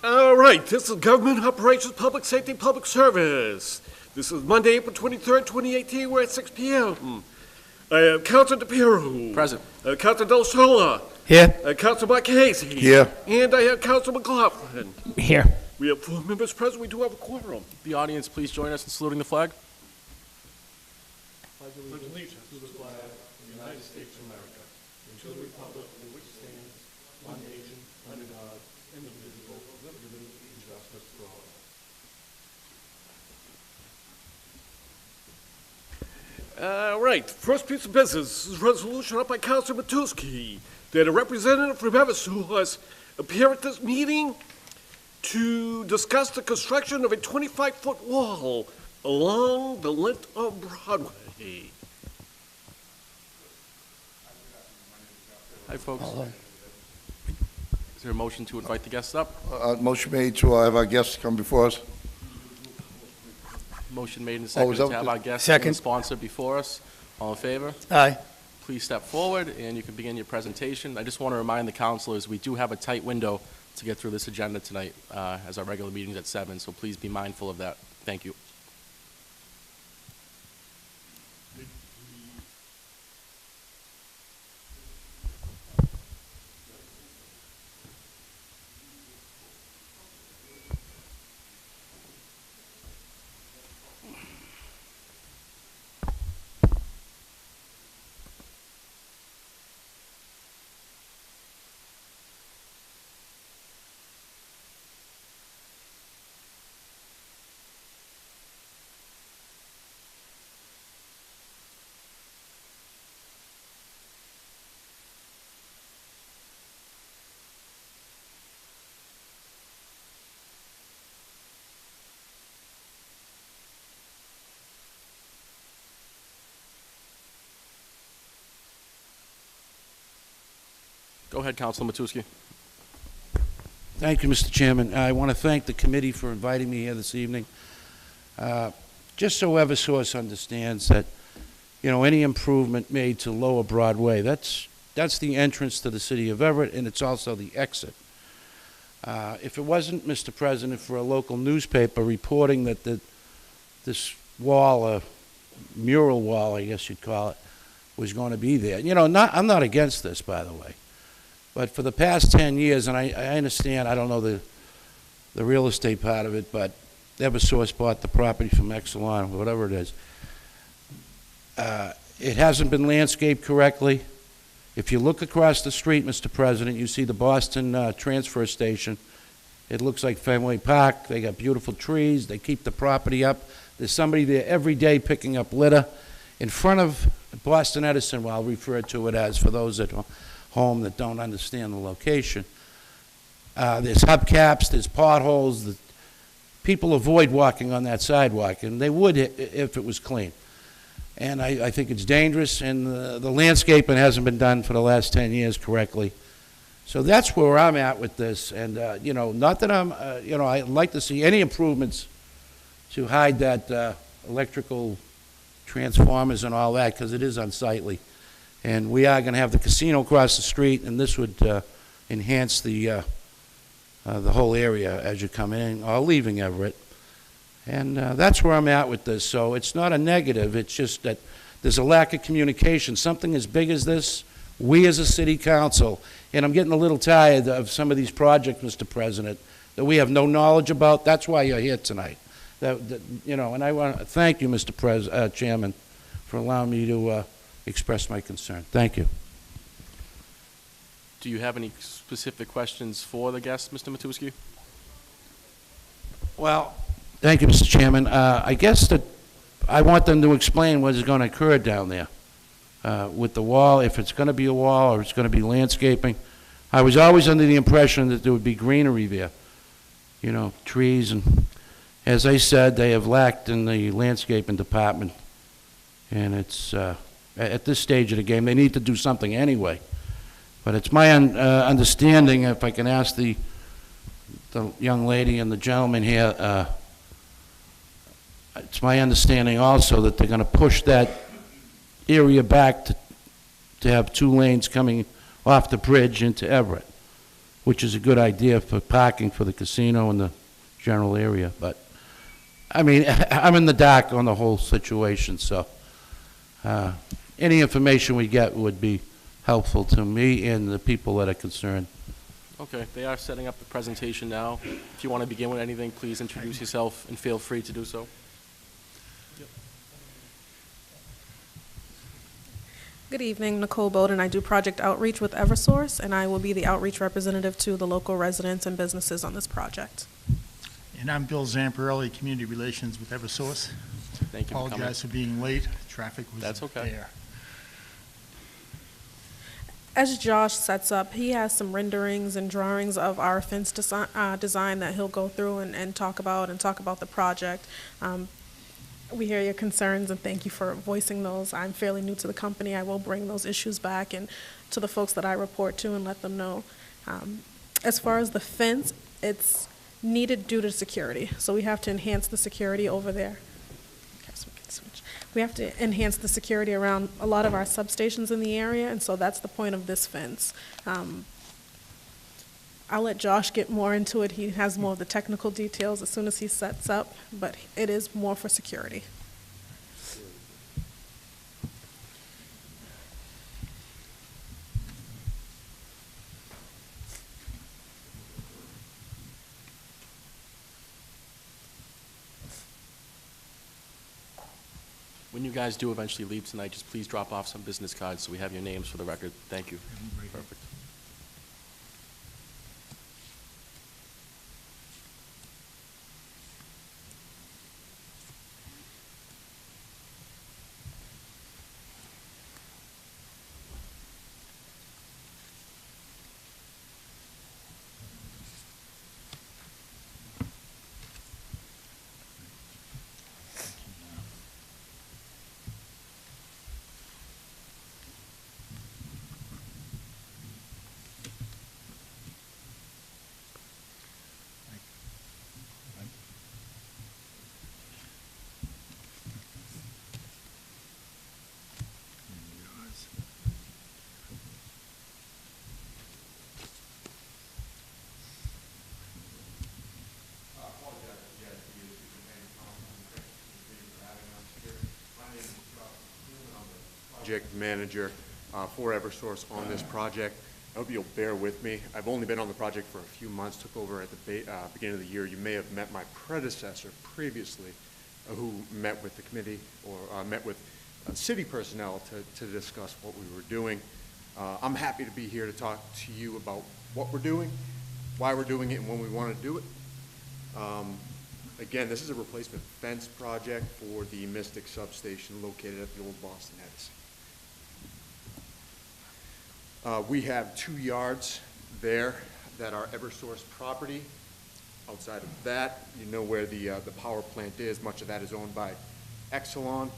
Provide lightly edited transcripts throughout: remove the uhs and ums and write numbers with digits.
All right, this is Government Operations Public Safety Public Service. This is Monday, April 23rd, 2018. We're at 6 p.m. I have Councilor DePiero. Present. Councilor Del Sola. Here. Councilor Marchese. Here. And I have Councilor McLaughlin. Here. We have 4 members present. We do have a quorum. The audience, please join us in saluting the flag. Pledge allegiance to the flag of the United States of America and to the republic for which stands one nation under God, indivisible, with liberty and justice for all. All right, first piece of business is a resolution up by Councilor Matusky that a representative from Eversource appear at this meeting to discuss the construction of a 25-foot wall along the length of Broadway. Hi, folks. Is there a motion to invite the guests up? Motion made to have our guests come before us. Motion made and seconded that to have the- our guests Second. and sponsor before us. All in favor? Aye. Please step forward and you can begin your presentation. I just want to remind the councilors, we do have a tight window to get through this agenda tonight, as our regular meeting's at 7, so please be mindful of that. Thank you. Go ahead, Councilor Matusky. Thank you, Mr. Chairman. I want to thank the committee for inviting me here this evening. Just so Eversource understands that, you know, any improvement made to Lower Broadway, that's the entrance to the city of Everett, and it's also the exit. If it wasn't, Mr. President, for a local newspaper reporting that this wall, a mural wall, I guess you'd call it, was going to be there. You know, I'm not against this, by the way. But for the past 10 years, and I understand, I don't know the real estate part of it, but Eversource bought the property from Exelon, whatever it is. It hasn't been landscaped correctly. If you look across the street, Mr. President, you see the Boston transfer station. It looks like Fenway Park. They got beautiful trees. They keep the property up. There's somebody there every day picking up litter. In front of Boston Edison, well, I'll refer to it as for those at home that don't understand the location. There's hubcaps, there's potholes. People avoid walking on that sidewalk, and they would if it was clean. And I think it's dangerous, and the landscaping hasn't been done for the last 10 years correctly. So that's where I'm at with this. And, you know, not that I'm, you know, I'd like to see any improvements to hide that electrical transformers and all that, because it is unsightly. And we are going to have the casino across the street, and this would enhance the whole area as you come in or leaving Everett. And that's where I'm at with this. So it's not a negative. It's just that there's a lack of communication. Something as big as this, we as a city council, and I'm getting a little tired of some of these projects, Mr. President, that we have no knowledge about. That's why you're here tonight. You know, and I want to thank you, Mr. Chairman, for allowing me to express my concern. Thank you. Do you have any specific questions for the guests, Mr. Matusky? Well, thank you, Mr. Chairman. I guess that I want them to explain what is going to occur down there with the wall, if it's going to be a wall or it's going to be landscaping. I was always under the impression that there would be greenery there, you know, trees. And as I said, they have lacked in the landscaping department. And it's, at this stage of the game, they need to do something anyway. But it's my understanding, if I can ask the young lady and the gentleman here, it's my understanding also that they're going to push that area back to have 2 lanes coming off the bridge into Everett, which is a good idea for parking for the casino and the general area. But, I mean, I'm in the dark on the whole situation, so any information we get would be helpful to me and the people that are concerned. Okay, they are setting up the presentation now. If you want to begin with anything, please introduce yourself and feel free to do so. Good evening, Nicole Bowden. I do project outreach with Eversource, and I will be the outreach representative to the local residents and businesses on this project. And I'm Bill Zamparelli, Community Relations with Eversource. Thank you for coming. Apologize for being late. Traffic was That's okay. there. As Josh sets up, he has some renderings and drawings of our fence design that he'll go through and talk about the project. We hear your concerns and thank you for voicing those. I'm fairly new to the company. I will bring those issues back and to the folks that I report to and let them know. As far as the fence, it's needed due to security. So we have to enhance the security over there. Okay, so we can switch. We have to enhance the security around a lot of our substations in the area, and so that's the point of this fence. I'll let Josh get more into it. He has more of the technical details as soon as he sets up, but it is more for security. When you guys do eventually leave tonight, just please drop off some business cards so we have your names for the record. Thank you. Perfect. Project manager for Eversource on this project. I hope you'll bear with me. I've only been on the project for a few months, took over at the beginning of the year. You may have met my predecessor previously who met with the committee or met with city personnel to discuss what we were doing. I'm happy to be here to talk to you about what we're doing, why we're doing it, and when we want to do it. Again, this is a replacement fence project for the Mystic substation located at the old Boston Edison. We have 2 yards there that are Eversource property. Outside of that, you know where the power plant is. Much of that is owned by Exelon.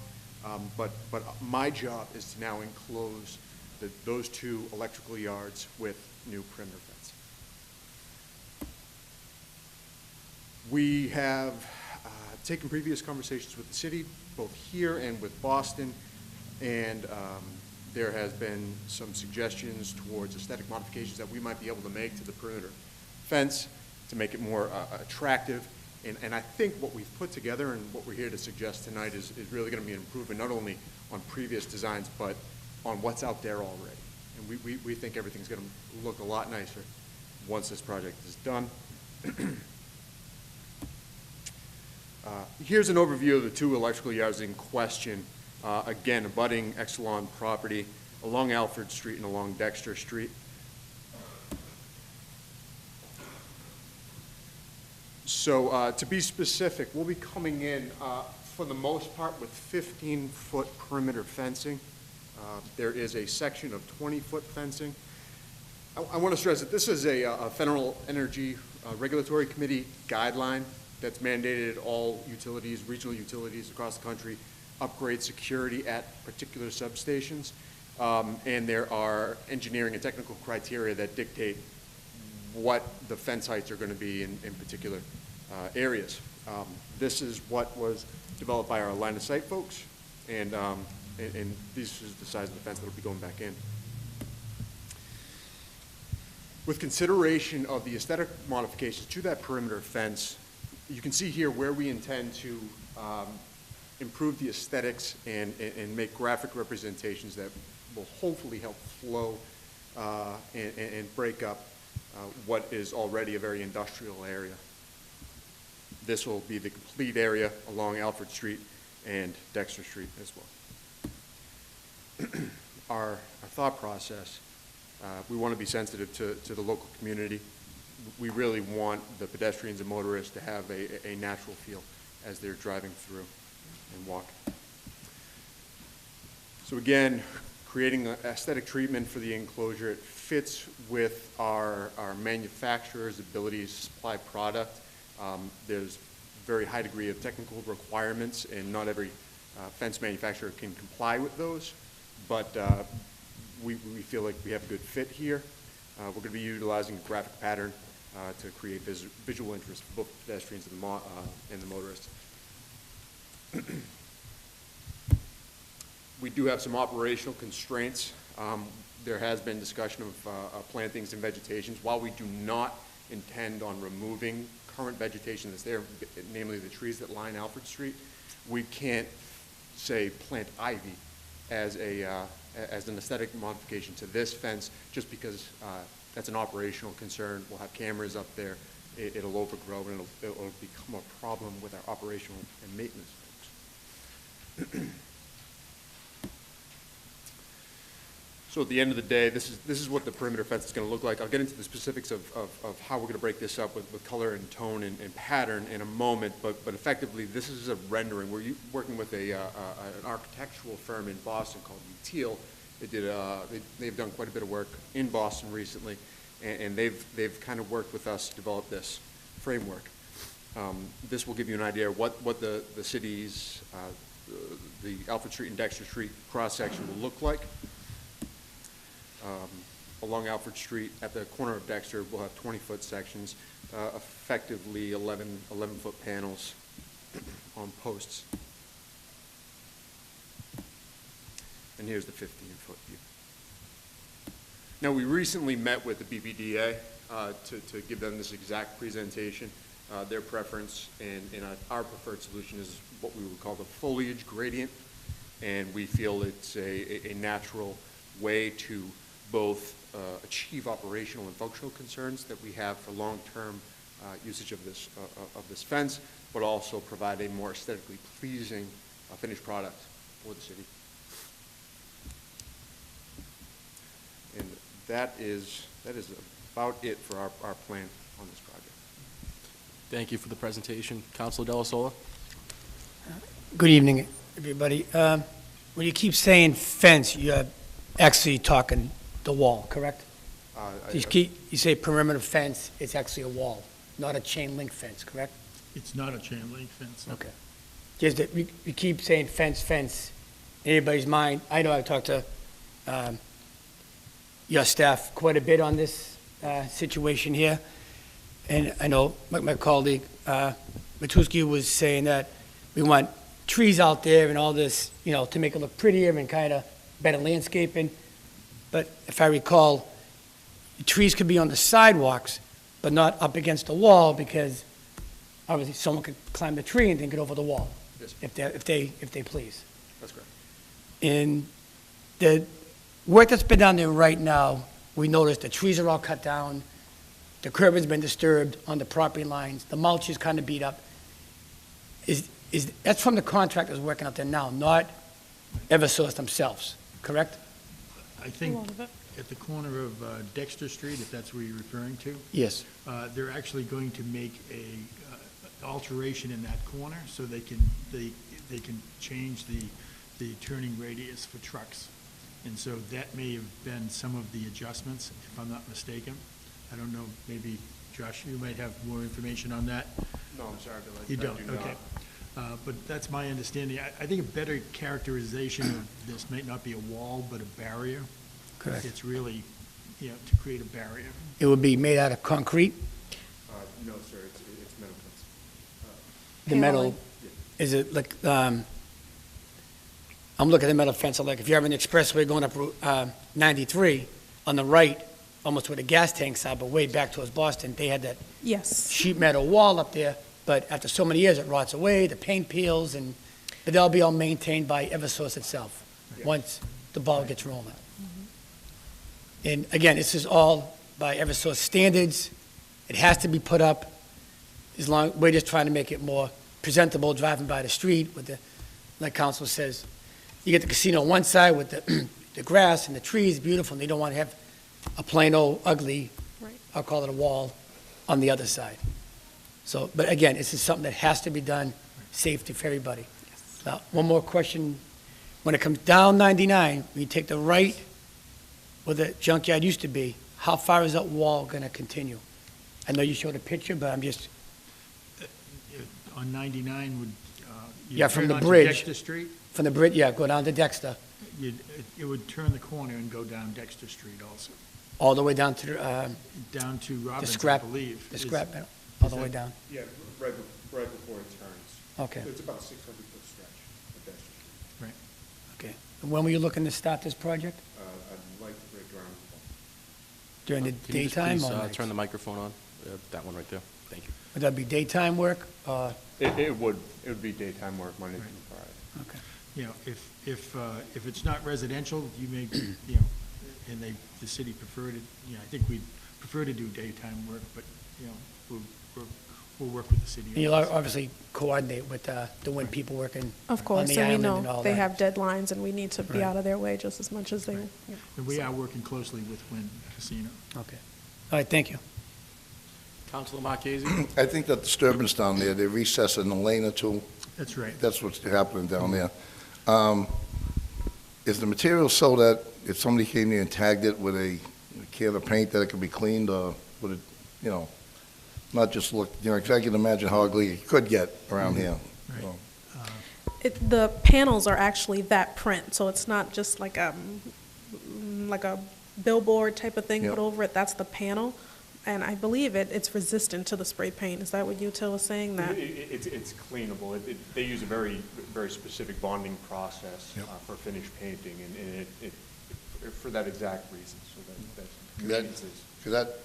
But my job is to now enclose those 2 electrical yards with new perimeter fence. We have taken previous conversations with the city, both here and with Boston, and there has been some suggestions towards aesthetic modifications that we might be able to make to the perimeter fence to make it more attractive. And I think what we've put together and what we're here to suggest tonight is really going to be an improvement not only on previous designs, but on what's out there already. And we think everything's going to look a lot nicer once this project is done. Here's an overview of the 2 electrical yards in question. Again, abutting Exelon property along Alfred Street and along Dexter Street. So to be specific, we'll be coming in for the most part with 15-foot perimeter fencing. There is a section of 20-foot fencing. I want to stress that this is a Federal Energy Regulatory Committee guideline that's mandated all utilities, regional utilities across the country, upgrade security at particular substations. And there are engineering and technical criteria that dictate what the fence heights are going to be in particular areas. This is what was developed by our line of sight folks, and this is the size of the fence that'll be going back in. With consideration of the aesthetic modifications to that perimeter fence, you can see here where we intend to improve the aesthetics and make graphic representations that will hopefully help flow and break up what is already a very industrial area. This will be the complete area along Alfred Street and Dexter Street as well. Our thought process, we want to be sensitive to the local community. We really want the pedestrians and motorists to have a natural feel as they're driving through and walking. So again, creating an aesthetic treatment for the enclosure, it fits with our manufacturer's ability to supply product. There's very high degree of technical requirements, and not every fence manufacturer can comply with those, but we feel like we have a good fit here. We're going to be utilizing a graphic pattern to create visual interest for both pedestrians and the motorists. We do have some operational constraints. There has been discussion of plantings and vegetations. While we do not intend on removing current vegetation that's there, namely the trees that line Alfred Street, we can't, say, plant ivy as an aesthetic modification to this fence, just because that's an operational concern. We'll have cameras up there. It'll overgrow, and it'll become a problem with our operational and maintenance folks. So at the end of the day, this is what the perimeter fence is going to look like. I'll get into the specifics of how we're going to break this up with color and tone and pattern in a moment, but effectively this is a rendering. We're working with an architectural firm in Boston called Teal. They've done quite a bit of work in Boston recently, and they've kind of worked with us to develop this framework. This will give you an idea of what the city's, the Alfred Street and Dexter Street cross-section will look like. Along Alfred Street, at the corner of Dexter, we'll have 20-foot sections, effectively 11-foot panels on posts. And here's the 15-foot view. Now, we recently met with the BPDA to give them this exact presentation. Their preference and our preferred solution is what we would call the foliage gradient, and we feel it's a natural way to both achieve operational and functional concerns that we have for long-term usage of this fence, but also provide a more aesthetically pleasing finished product for the city. And that is about it for our plan on this project. Thank you for the presentation. Councilor Della Sola? Good evening, everybody. When you keep saying fence, you're actually talking the wall, correct? You say perimeter fence, it's actually a wall, not a chain link fence, correct? It's not a chain link fence. No. Okay. Just that you keep saying fence, in everybody's mind. I know I've talked to your staff quite a bit on this situation here, and I know my colleague Matusky was saying that we want trees out there and all this, to make it look prettier and kind of better landscaping. But if I recall, the trees could be on the sidewalks, but not up against the wall, because obviously someone could climb the tree and then get over the wall. Yes. If they please. That's correct. In the work that's been done there right now, we noticed the trees are all cut down, the curb has been disturbed on the property lines, the mulch is kind of beat up. That's from the contractors working out there now, not Eversource themselves, correct? I think A lot of it. at the corner of Dexter Street, if that's where you're referring to, Yes. they're actually going to make a alteration in that corner so they can change the turning radius for trucks. And so that may have been some of the adjustments, if I'm not mistaken. I don't know, maybe, Josh, you might have more information on that. No, I'm sorry, Bill. You don't, okay. But that's my understanding. I think a better characterization of this might not be a wall, but a barrier. Correct. It's really, to create a barrier. It would be made out of concrete, No, sir, it's metal fence. the metal, is it like, I'm looking at the metal fence, like if you have an expressway going up Route 93, on the right, almost where the gas tanks are, but way back towards Boston, they had that Yes. sheet metal wall up there, but after so many years, it rots away, the paint peels, but they'll be all maintained by Eversource itself, once the ball gets rolling. And again, this is all by Eversource standards. It has to be put up we're just trying to make it more presentable driving by the street with like council says, you get the casino on one side with the grass and the trees, beautiful, and you don't want to have a plain old ugly, Right. I'll call it a wall, on the other side. So, but again, this is something that has to be done, safety for everybody. Now, one more question. When it comes down 99, when you take the right where the junkyard used to be, how far is that wall going to continue? I know you showed a picture, but I'm just, On 99 would, you Yeah, from turn the onto bridge. Dexter Street, from the bridge, yeah, go down to Dexter, it would turn the corner and go down Dexter Street also, all the way down to down to Robbins, I scrap- believe. the Is- scrap metal, all the is way that- down. Yeah, right before it turns. Okay, It's about a 600-foot stretch of Dexter Street. okay. And when were you looking to start this project? I'd like to break ground. During the Can you just daytime please, or nights? turn the microphone on? That one right there. Thank you. Would that be daytime work? It would be daytime work, Monday through Friday. Okay. You know, if it's not residential, you may, you know, and the city prefer to, you know, I think we'd prefer to do daytime work, but, you know, we'll work with the city. And you'll obviously coordinate with the wind people working Of on course, the and we island and know all they that. have deadlines, and we need to be Right. out of their way just as much as they. Right. yeah. And we are working closely with Wynn Casino. Okay. All right, thank you. Councilor Marchese? I think that disturbance down there, they recess in a lane or two, That's right. that's what's happening down there. Is the material so that if somebody came there and tagged it with a can of paint, that it could be cleaned, or would it, you know, not just look, you know, 'cause I can imagine how ugly it could get around here. Right. So, The panels are actually that print, so it's not just like a billboard type of thing Yep. put over it. That's the panel, and I believe it's resistant to the spray paint. Is that what Util was saying? That It's cleanable. They use a very, very specific bonding process Yep. for finished painting, and for that exact reason, so that That- convenience is. Because that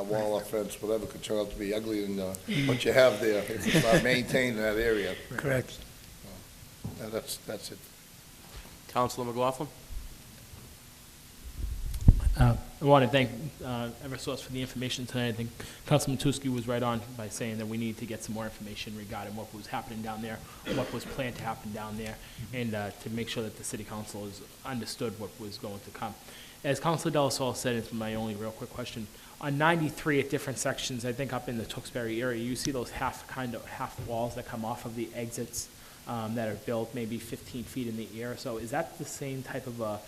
wall or fence, whatever, could turn out to be ugly than what you have there, if it's not maintained in that area. Correct. That's it. Councilor McLaughlin? I want to thank Eversource for the information tonight. I think Councilman Matusky was right on by saying that we need to get some more information regarding what was happening down there, what was planned to happen down there, and to make sure that the city council has understood what was going to come. As Councilor Delasol said, it's my only real quick question. On 93 at different sections, I think up in the Tewksbury area, you see those half walls that come off of the exits that are built maybe 15 feet in the air. So is that the same type of a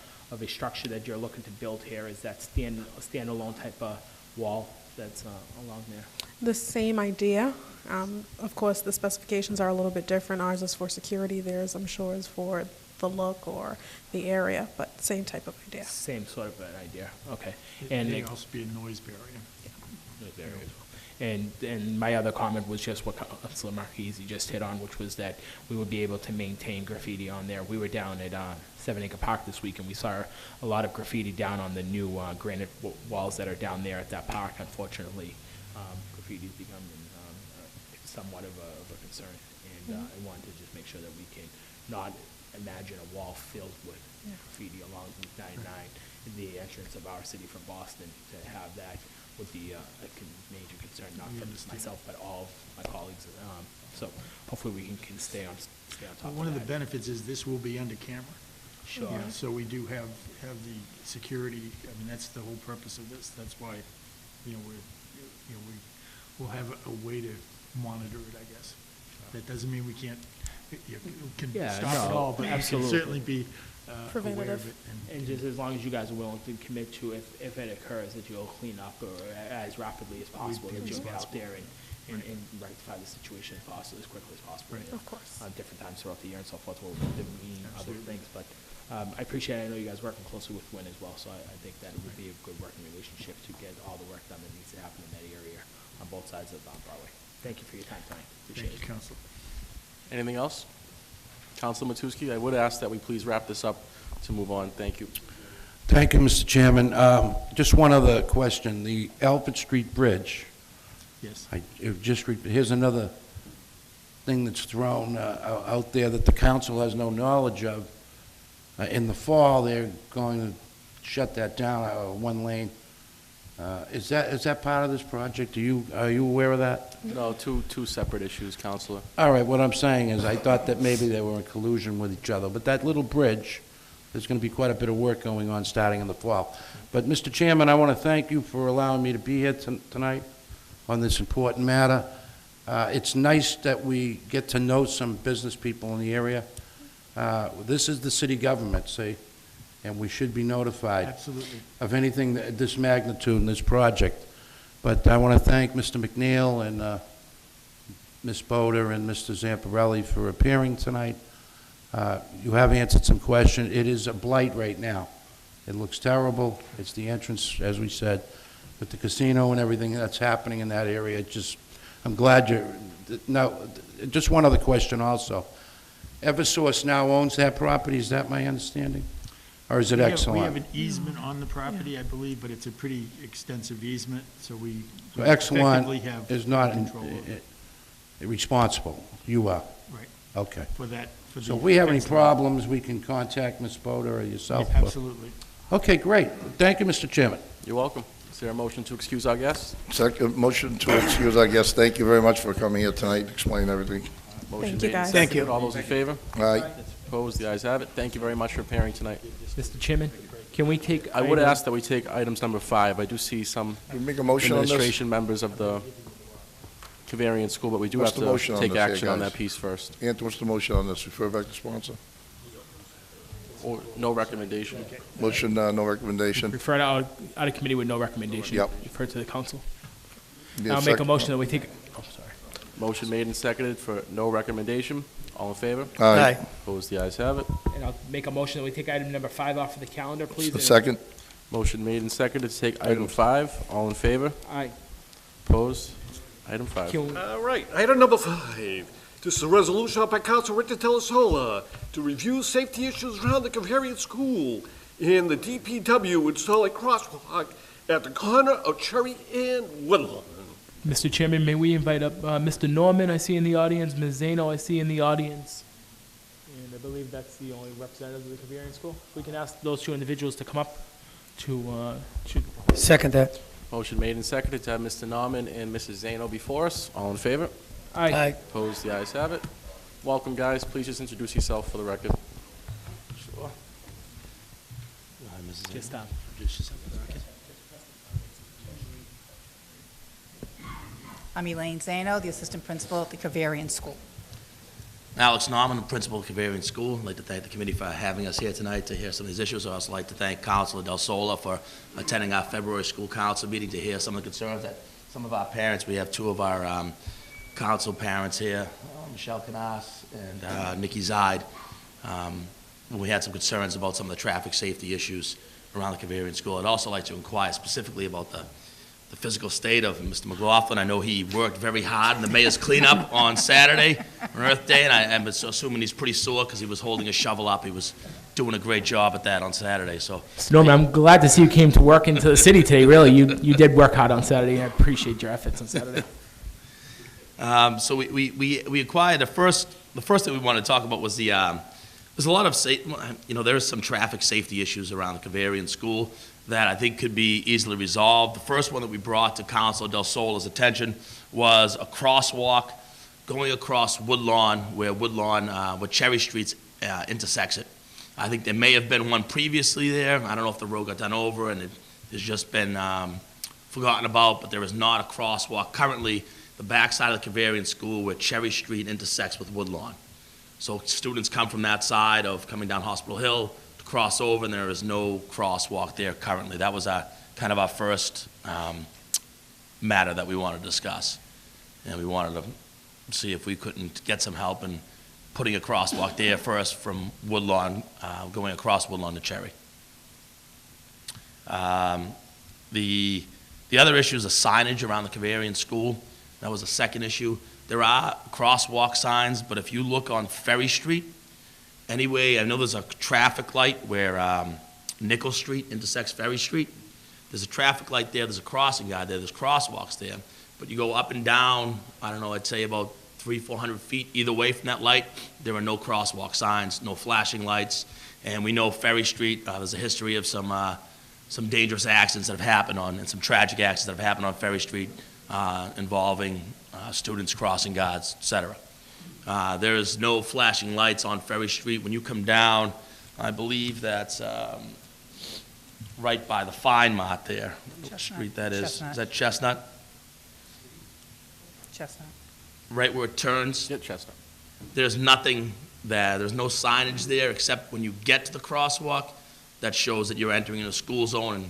structure that you're looking to build here? Is that standalone type of wall that's along there? the same idea. Of course, the specifications are a little bit different. Ours is for security. Theirs, I'm sure, is for the look or the area, but same type of idea. Same sort of an idea, okay. It And may it- also be a noise barrier. And my other comment was just what Councilor Marquise just hit on, which was that we would be able to maintain graffiti on there. We were down at 7 Acre Park this week, and we saw a lot of graffiti down on the new granite walls that are down there at that park. Unfortunately, graffiti's become somewhat of a concern, and I wanted to just make sure that we can not imagine a wall filled with graffiti along Route 99, the entrance of our city from Boston. To have that would be a major concern, not for just myself, but all my colleagues. So hopefully we can stay on top Well, of one of the that. benefits is this will be under camera. Sure. Yeah, so we do have the security, I mean, that's the whole purpose of this. That's why, we'll have a way to monitor it, I guess. That doesn't mean we can't, can Yeah, stop it no, all, but we can absolutely. certainly be aware of Preventative. it. And just as long as you guys are willing to commit to, if it occurs, that you'll clean up or as rapidly as possible, be that you'll get out responsible. there and rectify the situation as possible, as quickly as possible. Right. you know, Of course. Different times throughout the year and so forth, we'll intervene other Absolutely. things, but I appreciate it. I know you guys working closely with Wynn as well, so I think that it would be a good working relationship to get all the work done that needs to happen in that area on both sides of Broadway. Thank you for your time tonight. Appreciate Thank it. you, Council. Anything else? Councilor Matusky, I would ask that we please wrap this up to move on. Thank you. Thank you, Mr. Chairman. Just one other question. The Alfred Street Bridge, Yes. here's another thing that's thrown out there that the council has no knowledge of. In the fall, they're going to shut that down, one lane. Is that part of this project? Are you aware of that? No, two separate issues, Councilor. All right, what I'm saying is, I thought that maybe they were in collusion with each other, but that little bridge, there's going to be quite a bit of work going on starting in the fall. But, Mr. Chairman, I want to thank you for allowing me to be here tonight on this important matter. It's nice that we get to know some business people in the area. This is the city government, see, and we should be notified Absolutely. of anything this magnitude in this project. But I want to thank Mr. McNeil and Ms. Boder and Mr. Zamparelli for appearing tonight. You have answered some questions. It is a blight right now. It looks terrible. It's the entrance, as we said, with the casino and everything that's happening in that area. I'm glad you're... Now, just one other question also. Eversource now owns that property, is that my understanding? Or is it We have Exelon? an easement on the property, I believe, but it's a pretty extensive easement, so we So effectively Exelon have is not control of it. responsible? You are? Right. Okay. For that, for the... So if we have any fence line. problems, we can contact Ms. Boder or yourself? Absolutely. Okay, great. Thank you, Mr. Chairman. You're welcome. Is there a motion to excuse our guests? Second, motion to excuse our guests. Thank you very much for coming here tonight, explaining everything. Motion Thank you, made and guys. Thank seconded. you. All those in favor? All right. Opposed? The ayes have it. Thank you very much for appearing tonight. Mr. Chairman, can we take? I would item- ask that we take items number 5. I do see some We make a motion on this? administration members of the Cavarian School, but we do What's have the to motion on take this here, action on guys? that piece first. Anthony, what's the motion on this? Refer back to sponsor? Or no recommendation. Motion, no recommendation. Refer it out of committee with no recommendation. Yep. Refer to the council. Need a I'll make a second? motion that we take, oh, sorry. Motion made and seconded for no recommendation. All in favor? All right. Opposed? The ayes have it. And I'll make a motion that we take item number 5 off of the calendar, please. A second? Motion made and seconded to take item 5. All in favor? Aye. Opposed? Item 5. Can we- All right, item number 5. This is a resolution up by Council Rick Telesola to review safety issues around the Cavarian School and the DPW install a crosswalk at the corner of Cherry and Woodlawn. Mr. Chairman, may we invite up Mr. Norman, I see in the audience, Ms. Zano, I see in the audience. And I believe that's the only representative of the Cavarian School. We can ask those two individuals to come up to Second that. Motion made and seconded to have Mr. Norman and Mrs. Zano before us. All in favor? Aye. Opposed? The ayes have it. Welcome, guys. Please just introduce yourself for the record. Sure. Just I'm Elaine Zano, the assistant principal at the Cavarian School. Alex Norman, principal of Cavarian School. I'd like to thank the committee for having us here tonight to hear some of these issues. I'd also like to thank Councilor Del Sola for attending our February school council meeting to hear some of the concerns that some of our parents, we have two of our council parents here, Michelle Canas and Nikki Zide. We had some concerns about some of the traffic safety issues around the Cavarian School. I'd also like to inquire specifically about the physical state of Mr. McLaughlin. I know he worked very hard in the mayor's cleanup on Saturday, on Earth Day, and I'm assuming he's pretty sore because he was holding a shovel up. He was doing a great job at that on Saturday, so. Mr. Norman, I'm glad to see you came to work into the city today, really. You did work hard on Saturday. I appreciate your efforts on Saturday. So we acquired the first thing we wanted to talk about was there's a lot of there's some traffic safety issues around the Cavarian School that I think could be easily resolved. The first one that we brought to Councilor Del Sola's attention was a crosswalk going across Woodlawn, where Cherry Street intersects it. I think there may have been one previously there. I don't know if the road got done over and it has just been forgotten about, but there is not a crosswalk currently the backside of the Cavarian School where Cherry Street intersects with Woodlawn. So students come from that side of coming down Hospital Hill to cross over, and there is no crosswalk there currently. That was kind of our first matter that we wanted to discuss. And we wanted to see if we couldn't get some help in putting a crosswalk there first from Woodlawn, going across Woodlawn to Cherry. The other issue is the signage around the Cavarian School. That was the second issue. There are crosswalk signs, but if you look on Ferry Street, anyway, I know there's a traffic light where Nichols Street intersects Ferry Street. There's a traffic light there, there's a crossing guard there, there's crosswalks there. But you go up and down, I don't know, I'd say about 300-400 feet either way from that light, there are no crosswalk signs, no flashing lights. And we know Ferry Street, there's a history of some dangerous accidents that have happened on, and some tragic accidents that have happened on Ferry Street involving students crossing guards, et cetera. There is no flashing lights on Ferry Street. When you come down, I believe that's right by the Fine Mart there. What street that is. Chestnut. Is that Chestnut? Chestnut. Right where it turns? Yeah, Chestnut. There's nothing there. There's no signage there except when you get to the crosswalk that shows that you're entering a school zone, and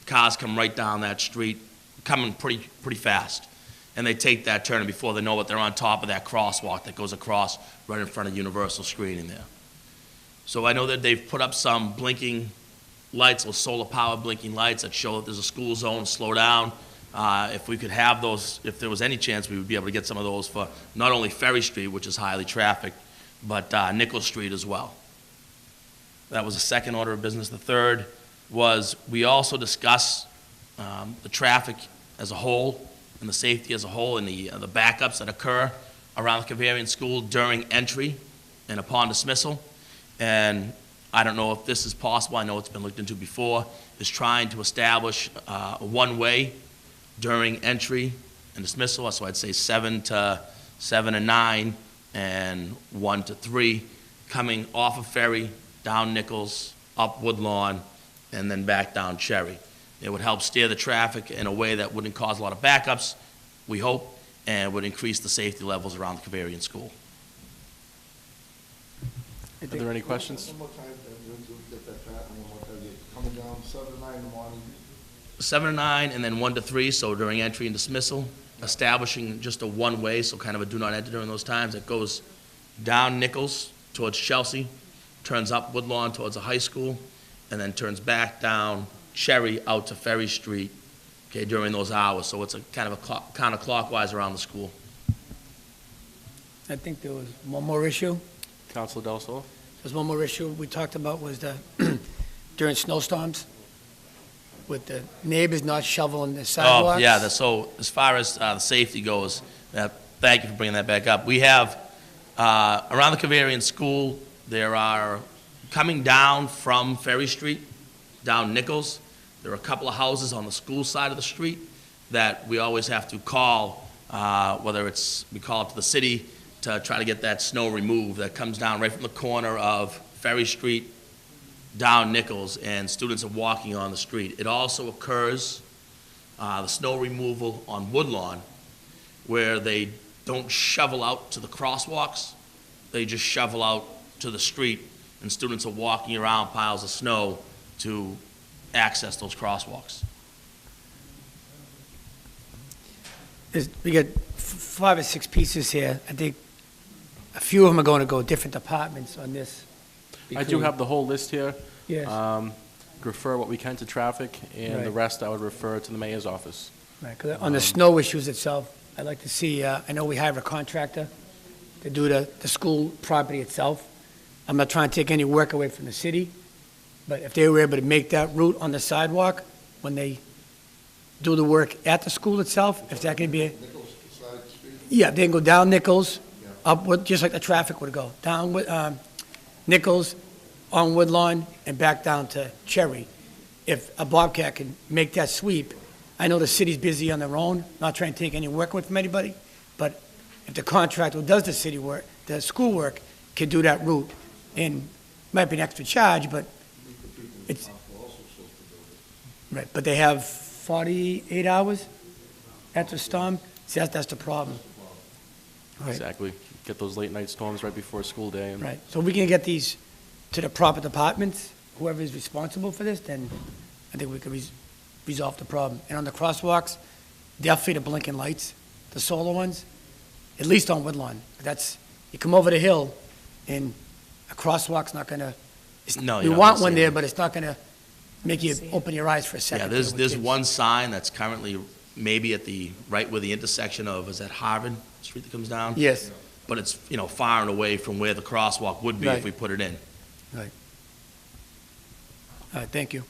cars come right down that street, coming pretty fast. And they take that turn, and before they know it, they're on top of that crosswalk that goes across right in front of Universal Screening there. So I know that they've put up some blinking lights, or solar-powered blinking lights that show that there's a school zone, slow down. If we could have those, if there was any chance, we would be able to get some of those for not only Ferry Street, which is highly trafficked, but Nichols Street as well. That was the second order of business. The third was we also discuss the traffic as a whole and the safety as a whole, and the backups that occur around the Kavarian School during entry and upon dismissal. And I don't know if this is possible, I know it's been looked into before, is trying to establish a one-way during entry and dismissal, so I'd say 7 to 7 and 9, and 1 to 3, coming off of Ferry, down Nichols, up Woodlawn, and then back down Cherry. It would help steer the traffic in a way that wouldn't cause a lot of backups, we hope, and would increase the safety levels around the Kavarian School. Are there any questions? One more time, get that pattern one more time. You're coming down 7 to 9 in the morning. 7 to 9, and then 1 to 3, so during entry and dismissal, establishing just a one-way, so kind of a do not enter during those times. It goes down Nichols towards Chelsea, turns up Woodlawn towards the high school, and then turns back down Cherry out to Ferry Street, okay, during those hours. So it's a kind of counterclockwise around the school. I think there was one more issue. Councilor Del Sol? There's one more issue we talked about was the, during snowstorms, with the neighbors not shoveling the sidewalks. Oh, yeah, so as far as the safety goes, thank you for bringing that back up. We have, around the Kavarian School, there are, coming down from Ferry Street, down Nichols, there are a couple of houses on the school side of the street that we always have to call, whether it's, we call up to the city to try to get that snow removed that comes down right from the corner of Ferry Street down Nichols, and students are walking on the street. It also occurs, the snow removal on Woodlawn, where they don't shovel out to the crosswalks, they just shovel out to the street, and students are walking around piles of snow to access those crosswalks. We got 5 or 6 pieces here. I think a few of them are going to go different departments on this. I do have the whole list here. Yes. Refer what we can to traffic, and the Right. rest I would refer to the mayor's office. Right, 'cause on the snow issues itself, I'd like to see, I know we have a contractor to do the school property itself. I'm not trying to take any work away from the city, but if they were able to make that route on the sidewalk when they do the work at the school itself, if that can be, Nichols side street. yeah, they can go down Nichols, up, just like the traffic would go, down Nichols, on Woodlawn, and back down to Cherry. If a Bobcat can make that sweep, I know the city's busy on their own, not trying to take any work away from anybody, but if the contractor who does the city work, the school work, can do that route, and might be an extra charge, but it's, right, but they have 48 hours after storm, see, that's the problem. Right. Exactly. Get those late night storms right before a school day. And Right, so we can get these to the proper departments, whoever is responsible for this, then I think we can resolve the problem. And on the crosswalks, definitely the blinking lights, the solar ones, at least on Woodlawn. That's, you come over the hill, and a crosswalk's not gonna, No, we you're not want gonna one see there, it. but it's not gonna make you See it. open your eyes for a Yeah, second. there's there with kids. one sign that's currently maybe at the, right where the intersection of, is that Harvard Street that comes down? Yes. But it's, far and away from where the crosswalk would be if Right. we put it in. All right, thank you.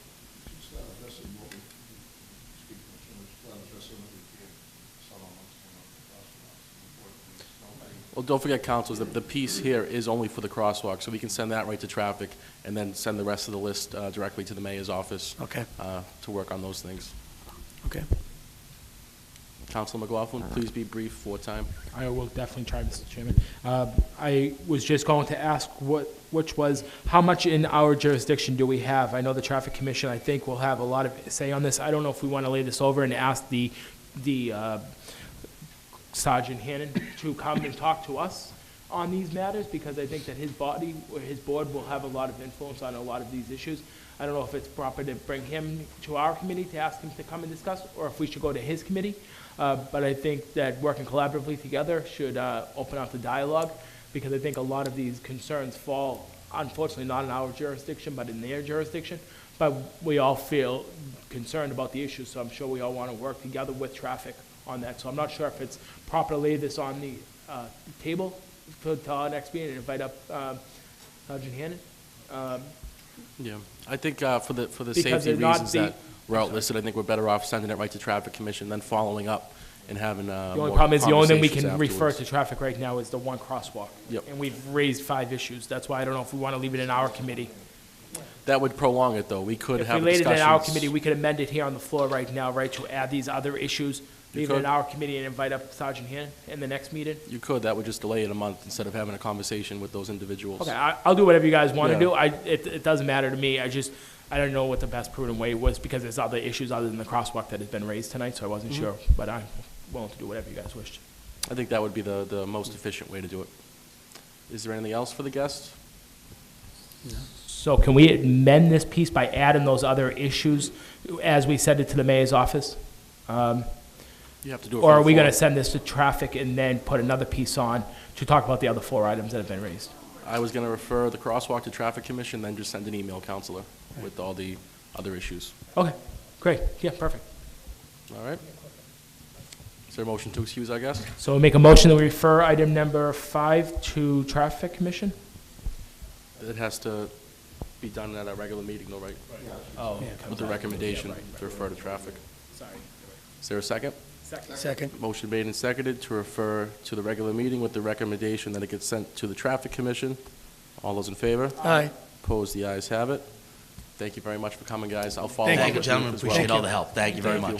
Well, don't forget, councilors, that the piece here is only for the crosswalk, so we can send that right to traffic and then send the rest of the list directly to the mayor's office Okay, to work on those things. okay. Councilor McLaughlin, please be brief for time. I will definitely try, Mr. Chairman. I was just going to ask which was, how much in our jurisdiction do we have? I know the Traffic Commission, I think, will have a lot of say on this. I don't know if we want to lay this over and ask the Sergeant Hannon to come and talk to us on these matters, because I think that his body, or his board, will have a lot of influence on a lot of these issues. I don't know if it's proper to bring him to our committee to ask him to come and discuss, or if we should go to his committee. But I think that working collaboratively together should open up the dialogue, because I think a lot of these concerns fall, unfortunately, not in our jurisdiction, but in their jurisdiction. But we all feel concerned about the issues, so I'm sure we all want to work together with traffic on that. So I'm not sure if it's proper to lay this on the table to our next meeting and invite up Sergeant Hannon. Yeah, I think for the Because safety they're not reasons that were outlisted, I think we're better off sending it right to Traffic Commission, then following up and having The only problem is, the only thing we can refer afterwards. to traffic right now is the one crosswalk. Yep. And we've raised 5 issues. That's why I don't know if we want to leave it in our committee. That would prolong it, though. We could If we have laid it in our discussions. committee, we could amend it here on the floor right now, right, to add these other issues, You leave it in could. our committee and invite up Sergeant Hannon in the next meeting. You could, that would just delay it a month instead of having a conversation with those individuals. Okay, I'll do whatever you guys want to Yeah. do. It doesn't matter to me. I don't know what the best prudent way was, because there's other issues other than the crosswalk that has been raised tonight, so I wasn't sure. But I'm willing to do whatever you guys wish. I think that would be the most efficient way to do it. Is there anything else for the guests? So can we amend this piece by adding those other issues as we send it to the mayor's office? You have to do it. Or for are the we going floor. to send this to traffic and then put another piece on to talk about the other 4 items that have been raised? I was going to refer the crosswalk to Traffic Commission, then just send an email, Counselor, with all the other issues. Okay, great. Yeah, perfect. All right? Is there a motion to excuse, I guess? So we'll make a motion that we refer item number 5 to Traffic Commission? It has to be done at a regular meeting, though, right? Oh. With the recommendation to refer to traffic. Sorry. Is there a second? Second. Motion made and seconded to refer to the regular meeting with the recommendation that it gets sent to the Traffic Commission. All those in favor? Aye. Opposed, the ayes have it. Thank you very much for coming, guys. I'll follow up Thank with Thank you you, gentlemen, as well. appreciate all the help. Thank you very Thank you.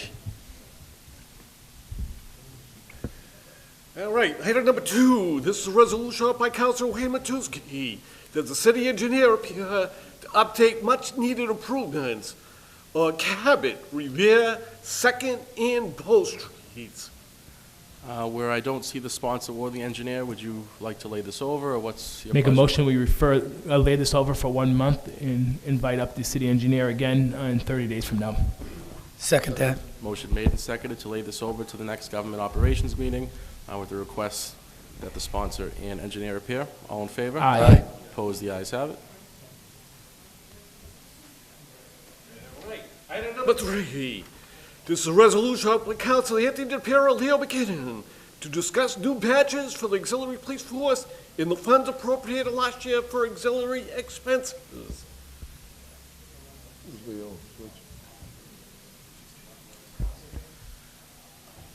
much. All right, item number 2, this is a resolution up by Councilor Wayne Matusky, that the city engineer appear to update much-needed improvements on Cabot, Revere, Second, and Bow Streets. Where I don't see the sponsor or the engineer, would you like to lay this over, or what's your Make a pleasure? motion, we lay this over for 1 month and invite up the city engineer again in 30 days from now. Second that. Motion made and seconded to lay this over to the next government operations meeting with the request that the sponsor and engineer appear. All in favor? Aye. Opposed, the ayes have it. Item number 3, this is a resolution up by Councilor Anthony DePiero, Leo McKinnon, to discuss new badges for the auxiliary police force in the funds appropriated last year for auxiliary expenses.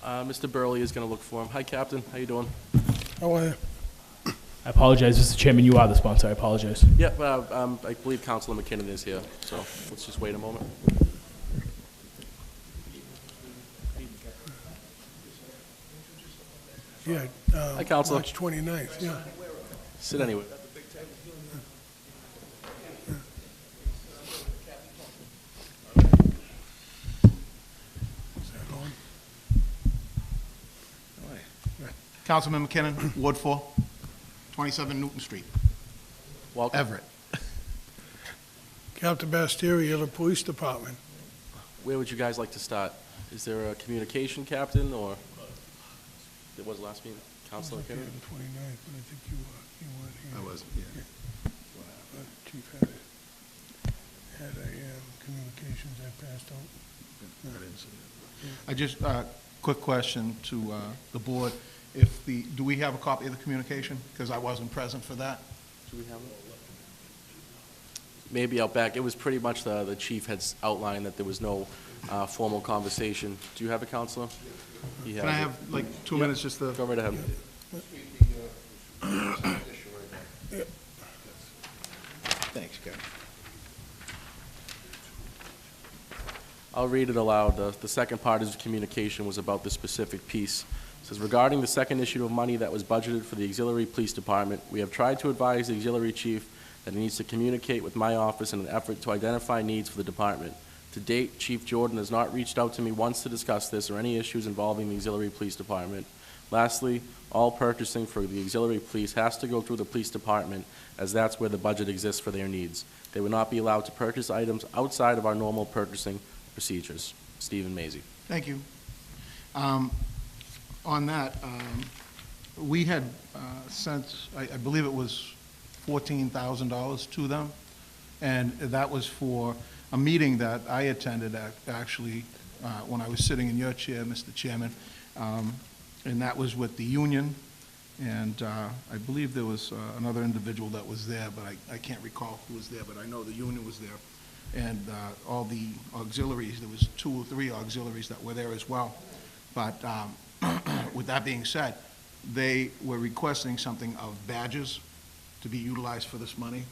Mr. Burley is going to look for him. Hi, Captain. How you doing? I apologize, Mr. Chairman, you are the sponsor, I apologize. Yeah, I believe Councilor McKinnon is here, so let's just wait a moment. Yeah, Hi, Counselor. March 29th, yeah. Sit anyway. Is that on? Councilman McKinnon, Ward 4, 27 Newton Street, Welcome. Everett. Captain Bastieri, you have a police department. Where would you guys like to start? Is there a communication, Captain, or there was last meeting? Councilor Okay, McKinnon? the 29th, but I think you weren't here. I wasn't, yeah. Chief had a communications that passed out. I just, quick question to the board. Do we have a copy of the communication? Because I wasn't present for that. Do we have it? Maybe out back. It was pretty much the chief had outlined that there was no formal conversation. Do you have it, Counselor? He has Can I it. have like 2 minutes just to? Go right ahead. Thanks, Kevin. I'll read it aloud. The second part of the communication was about this specific piece. It says, regarding the second issue of money that was budgeted for the auxiliary police department, we have tried to advise the auxiliary chief that he needs to communicate with my office in an effort to identify needs for the department. To date, Chief Jordan has not reached out to me once to discuss this or any issues involving the auxiliary police department. Lastly, all purchasing for the auxiliary police has to go through the police department, as that's where the budget exists for their needs. They would not be allowed to purchase items outside of our normal purchasing procedures. Stephen Mazie. Thank you. On that, we had sent, I believe it was $14,000 to them, and that was for a meeting that I attended actually when I was sitting in your chair, Mr. Chairman, and that was with the union, and I believe there was another individual that was there, but I can't recall who was there, but I know the union was there, and all the auxiliaries, there was 2 or 3 auxiliaries that were there as well. But with that being said, they were requesting something of badges to be utilized for this money,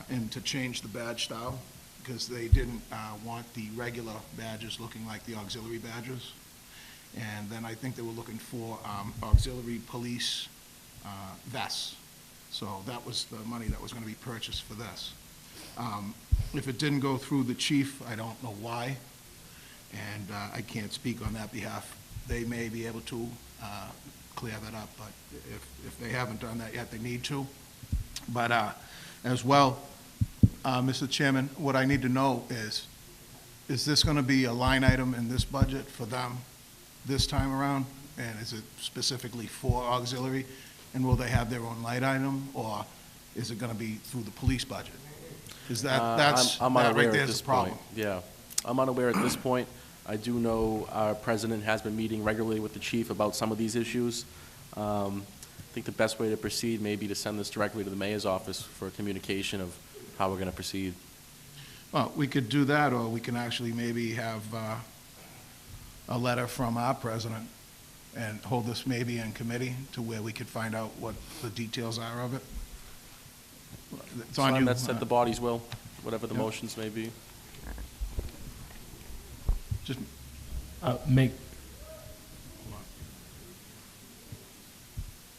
and to change the badge style, because they didn't want the regular badges looking like the auxiliary badges. And then I think they were looking for auxiliary police vests. So that was the money that was going to be purchased for this. If it didn't go through the chief, I don't know why, and I can't speak on that behalf. They may be able to clear that up, but if they haven't done that yet, they need to. But as well, Mr. Chairman, what I need to know is this going to be a line item in this budget for them this time around? And is it specifically for auxiliary? And will they have their own line item, or is it going to be through the police budget? Is that's I'm that unaware right at there's this a problem? point. Yeah, I'm unaware at this point. I do know our president has been meeting regularly with the chief about some of these issues. I think the best way to proceed may be to send this directly to the mayor's office for a communication of how we're going to proceed. Well, we could do that, or we can actually maybe have a letter from our president and hold this maybe in committee to where we could find out what the details are of it. It's on you. That's at the body's will, whatever the Yeah. motions may be. Just Make,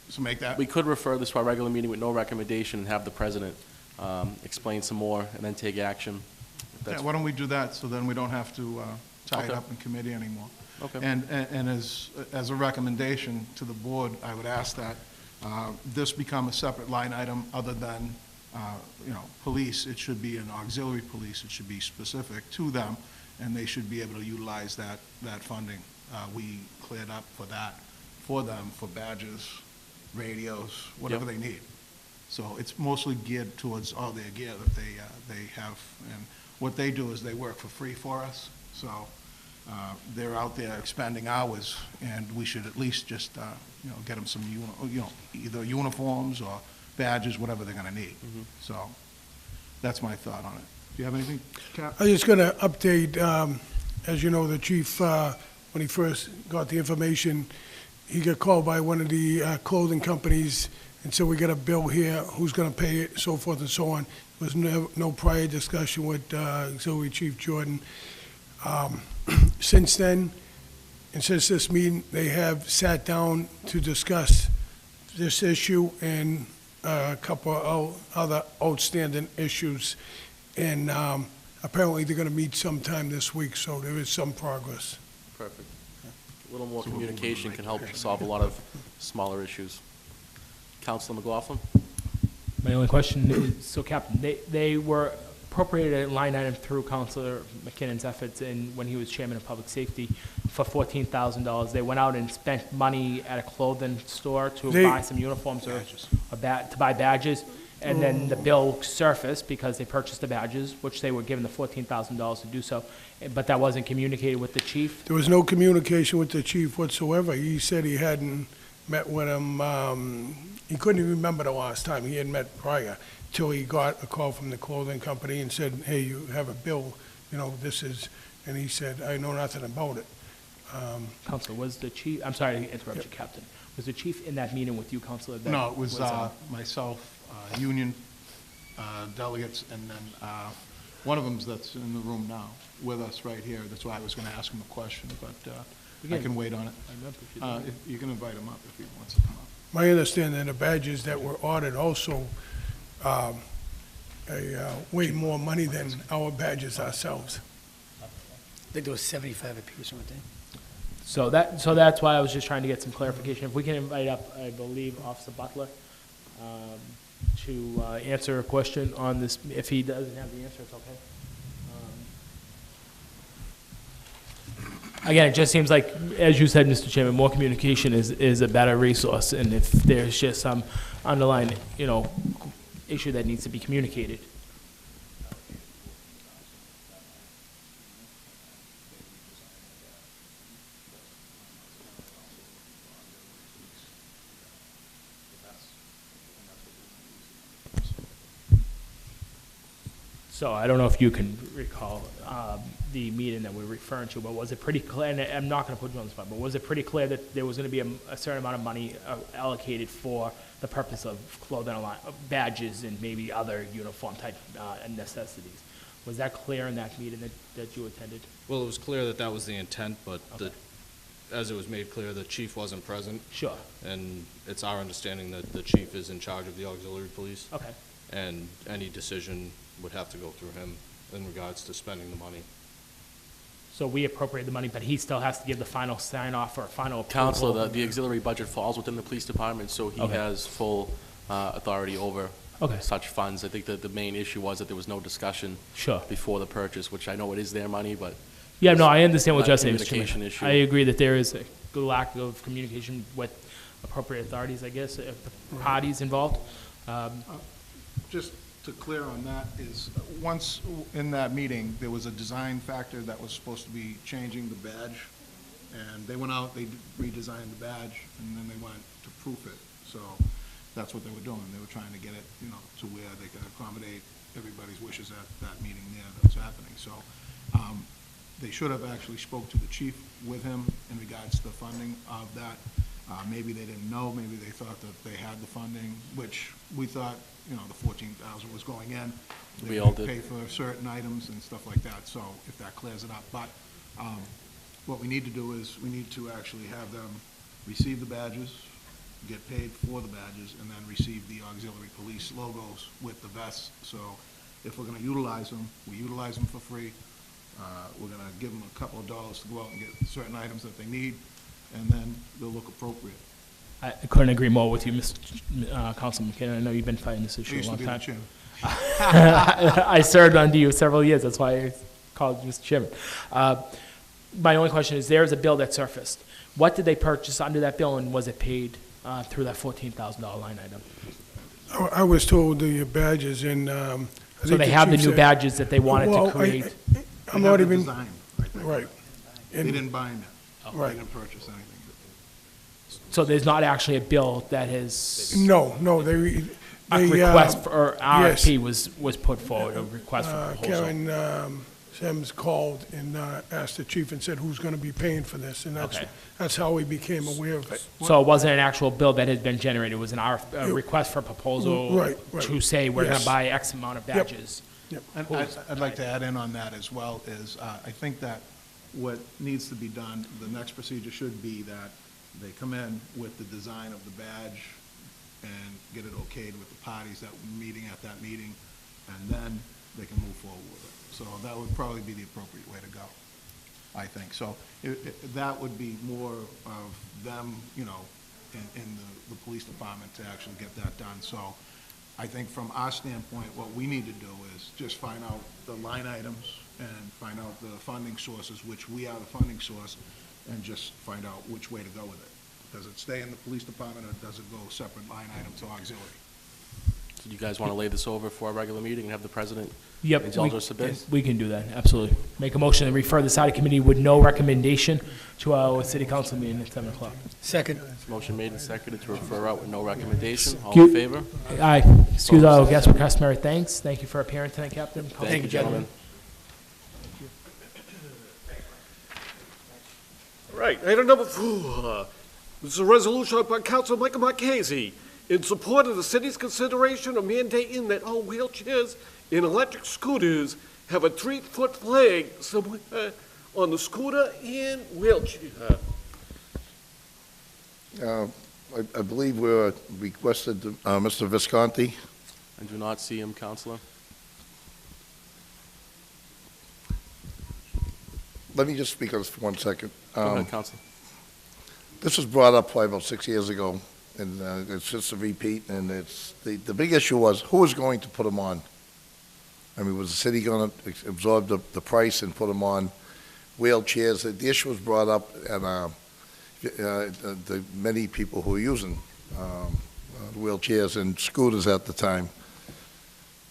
so make that. We could refer this to our regular meeting with no recommendation and have the president explain some more and then take action. If Yeah, that's- why don't we do that, so then we don't have to tie it Okay. up in committee anymore. Okay. And as a recommendation to the board, I would ask that this become a separate line item other than, police. It should be an auxiliary police. It should be specific to them, and they should be able to utilize that funding. We cleared up for that, for them, for badges, radios, whatever Yep. they need. So it's mostly geared towards all their gear that they have. And what they do is they work for free for us. So they're out there expending hours, and we should at least just, get them some, either uniforms or badges, whatever they're going to need. So that's my thought on it. Do you have anything, Cap? I was just going to update, as you know, the chief, when he first got the information, he got called by one of the clothing companies and said, we got a bill here, who's going to pay it, so forth and so on. There was no prior discussion with Auxiliary Chief Jordan. Since then, and since this meeting, they have sat down to discuss this issue and a couple of other outstanding issues. And apparently, they're going to meet sometime this week, so there is some progress. Perfect. A little more communication can help solve a lot of smaller issues. Councilor McLaughlin? my only question is, so Captain, they were appropriated a line item through Councilor McKinnon's efforts and when he was chairman of public safety for $14,000. They went out and spent money at a clothing store to buy some uniforms or to buy badges. And then the bill surfaced because they purchased the badges, which they were given the $14,000 to do so, but that wasn't communicated with the chief. There was no communication with the chief whatsoever. He said he hadn't met with him, he couldn't even remember the last time he had met prior, till he got a call from the clothing company and said, hey, you have a bill, this is, and he said, I know nothing about it. Counselor, was the chief, I'm sorry to interrupt you, Captain. Was the chief in that meeting with you, Counselor? that No, it was myself, union delegates, and then one of them's that's in the room now with us right here. That's why I was going to ask him a question, but I can wait on it. You can invite him up if he wants to come up. My understanding, the badges that were ordered also way more money than our badges ourselves. I think there was 75 apiece, weren't they? So that's why I was just trying to get some clarification. If we can invite up, I believe, Officer Butler to answer a question on this. If he doesn't have the answer, it's okay. Again, it just seems like, as you said, Mr. Chairman, more communication is a better resource. And if there's just some underlying, issue that needs to be communicated. So I don't know if you can recall the meeting that we're referring to, but was it pretty clear, and I'm not going to put you on the spot, but was it pretty clear that there was going to be a certain amount of money allocated for the purpose of clothing, badges, and maybe other uniform type necessities? Was that clear in that meeting that you attended? Well, it was clear that that was the intent, but as it was made clear, the chief wasn't present. Sure. And it's our understanding that the chief is in charge of the auxiliary police. Okay. And any decision would have to go through him in regards to spending the money. So we appropriate the money, but he still has to give the final sign-off or final approval? Counselor, the auxiliary budget falls within the police department, so he has full authority over such funds. I think that the main issue was that there was no discussion before the purchase, which I know it is their money, but... Yeah, no, I understand what you're saying, Mr. communication Chairman. issue. I agree that there is a lack of communication with appropriate authorities, I guess, if the parties involved. Just to clear on that is, once in that meeting, there was a design factor that was supposed to be changing the badge, and they went out, they redesigned the badge, and then they went to proof it. So that's what they were doing. They were trying to get it, to where they could accommodate everybody's wishes at that meeting there that was happening. So they should have actually spoke to the chief with him in regards to the funding of that. Maybe they didn't know, maybe they thought that they had the funding, which we thought, the 14,000 was going in. We all did. Pay for certain items and stuff like that, so if that clears it up. But what we need to do is, we need to actually have them receive the badges, get paid for the badges, and then receive the auxiliary police logos with the vests. So if we're gonna utilize them, we utilize them for free. We're gonna give them a couple of dollars to go out and get certain items that they need, and then they'll look appropriate. I couldn't agree more with you, Councilman McKinnon. I know you've been fighting this issue a long time. I served under you several years. That's why I called you Mr. Chairman. My only question is, there is a bill that surfaced. What did they purchase under that bill, and was it paid through that $14,000 line item? I was told the badges and, So they have the new badges that they wanted to create? I'm not even, Design, I think. right. They didn't buy them. Right. They didn't purchase anything. So there's not actually a bill that has... No, they A request for yes. RFP was put forward, a request for proposal. Karen Sims called and asked the chief and said, who's going to be paying for this? And Okay. that's how we became aware of it. So it wasn't an actual bill that had been generated, it was a request for proposal Right. to say, we're going Yes. to buy X amount of Yep. badges. Yep. And I'd like to add in on that as well, is I think that what needs to be done, the next procedure should be that they come in with the design of the badge and get it okayed with the parties that were meeting at that meeting, and then they can move forward with it. So that would probably be the appropriate way to go, I think. So that would be more of them, in the police department to actually get that done. So I think from our standpoint, what we need to do is just find out the line items and find out the funding sources, which we are the funding source, and just find out which way to go with it. Does it stay in the police department, or does it go separate line item to auxiliary? So do you guys want to lay this over for our regular meeting and have the president Yep, indulge us a bit? we can do that, absolutely. Make a motion to refer this out of committee with no recommendation to our city council meeting at 7 o'clock. Second. Motion made and seconded to refer out with no recommendation. All Excuse- in favor? Aye. Excuse our guests for customary thanks. Thank you for appearing tonight, Captain. Thank you, gentlemen. All right, item number 4. This is a resolution by Council Michael Marchese in support of the city's consideration of mandating that all wheelchairs and electric scooters have a 3-foot flag somewhere on the scooter and wheelchair. I believe we're requested, Mr. Visconti. I do not see him, Counselor. Let me just speak on this for 1 second. Go ahead, Counselor. This was brought up probably about 6 years ago, and it's just a repeat, and it's, the big issue was, who was going to put them on? I mean, was the city going to absorb the price and put them on wheelchairs? The issue was brought up, and the many people who were using wheelchairs and scooters at the time,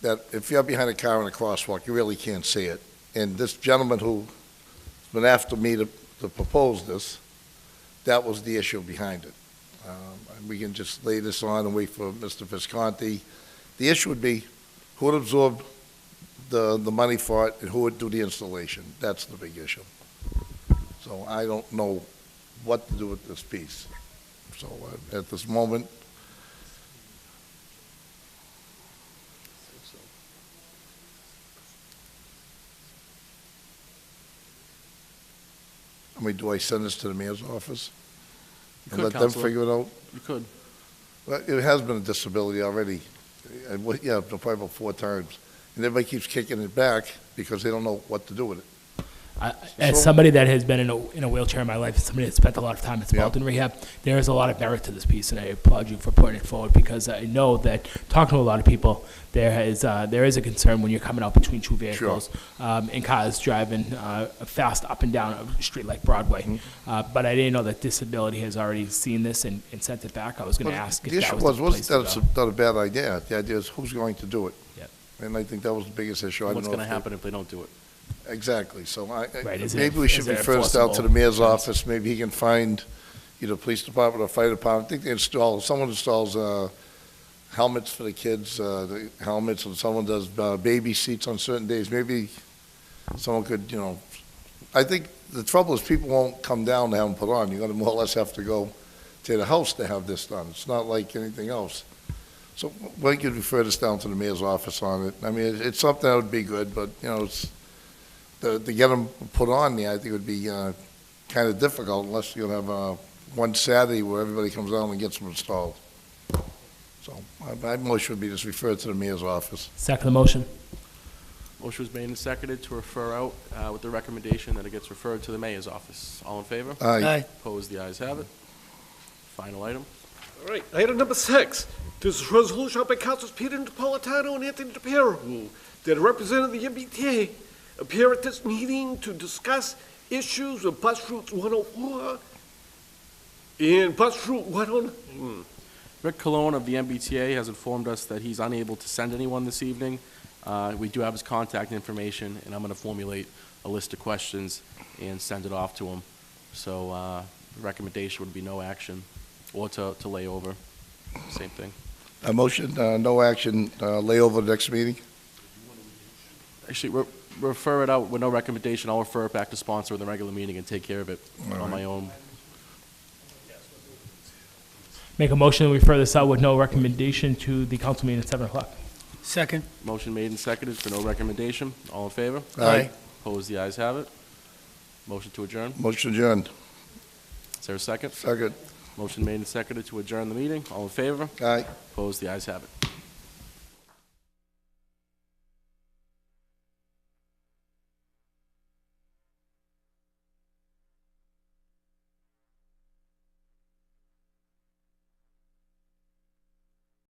that if you're behind a car in a crosswalk, you really can't see it. And this gentleman who's been after me to propose this, that was the issue behind it. We can just lay this on and wait for Mr. Visconti. The issue would be who would absorb the money for it and who would do the installation. That's the big issue. So I don't know what to do with this piece. So at this moment, I mean, do I send this to the mayor's office? You And could, let them Counselor. figure it out? You could. Well, it has been a disability already. Yeah, probably about 4 times. And everybody keeps kicking it back because they don't know what to do with it. As So- somebody that has been in a wheelchair in my life, and somebody that spent a lot of time at Yeah. Spalding Rehab, there is a lot of merit to this piece, and I applaud you for putting it forward, because I know that, talking to a lot of people, there is a concern when you're coming out between two vehicles, and cars driving fast up and down a street like Broadway. Mm-hmm. But I didn't know that disability has already seen this and sent it back. I was going to Well, ask if the that issue was the place that to it's go. not a bad idea. The idea is who's going to do it? Yep. And I think that was the biggest issue. I don't What's know going to if they- happen if they don't do it? Exactly, so Right, is maybe it- we should is it refer this down to the enforceable? mayor's office, maybe he can find either police department or fire department, I think they install, someone installs, helmets for the kids, the helmets, and someone does, baby seats on certain days, maybe someone could, I think the trouble is people won't come down to have them put on, you're gonna more or less have to go to the house to have this done, it's not like anything else. So we could refer this down to the mayor's office on it. I mean, it's something that would be good, but, it's, to get them put on there, I think it would be kind of difficult unless you have one Saturday where everybody comes down and gets them installed. So my motion would be just refer to the mayor's office. Second the motion. Motion was made and seconded to refer out with the recommendation that it gets referred to the mayor's office. All in favor? Aye. Opposed? The ayes have it. Final item. All right, item number 6. This is a resolution by Councilors Peter Napolitano and Anthony DePiero that a representative of the MBTA appear at this meeting to discuss issues with Bus Route 104 and Bus Route 109. Rick Colon of the MBTA has informed us that he's unable to send anyone this evening. We do have his contact information, and I'm going to formulate a list of questions and send it off to him. So the recommendation would be no action, or to lay over. Same thing. A motion, no action, lay over the next meeting? Actually, refer it out with no recommendation. I'll refer it back to sponsor in the regular meeting and take care of it All on my right. own. Make a motion to refer this out with no recommendation to the council meeting at 7 o'clock. Second. Motion made and seconded for no recommendation. All in favor? Aye. Opposed? The ayes have it. Motion to adjourn. Motion adjourned. Is there a second? Second. Motion made and seconded to adjourn the meeting. All in favor? Aye. Opposed? The ayes have it.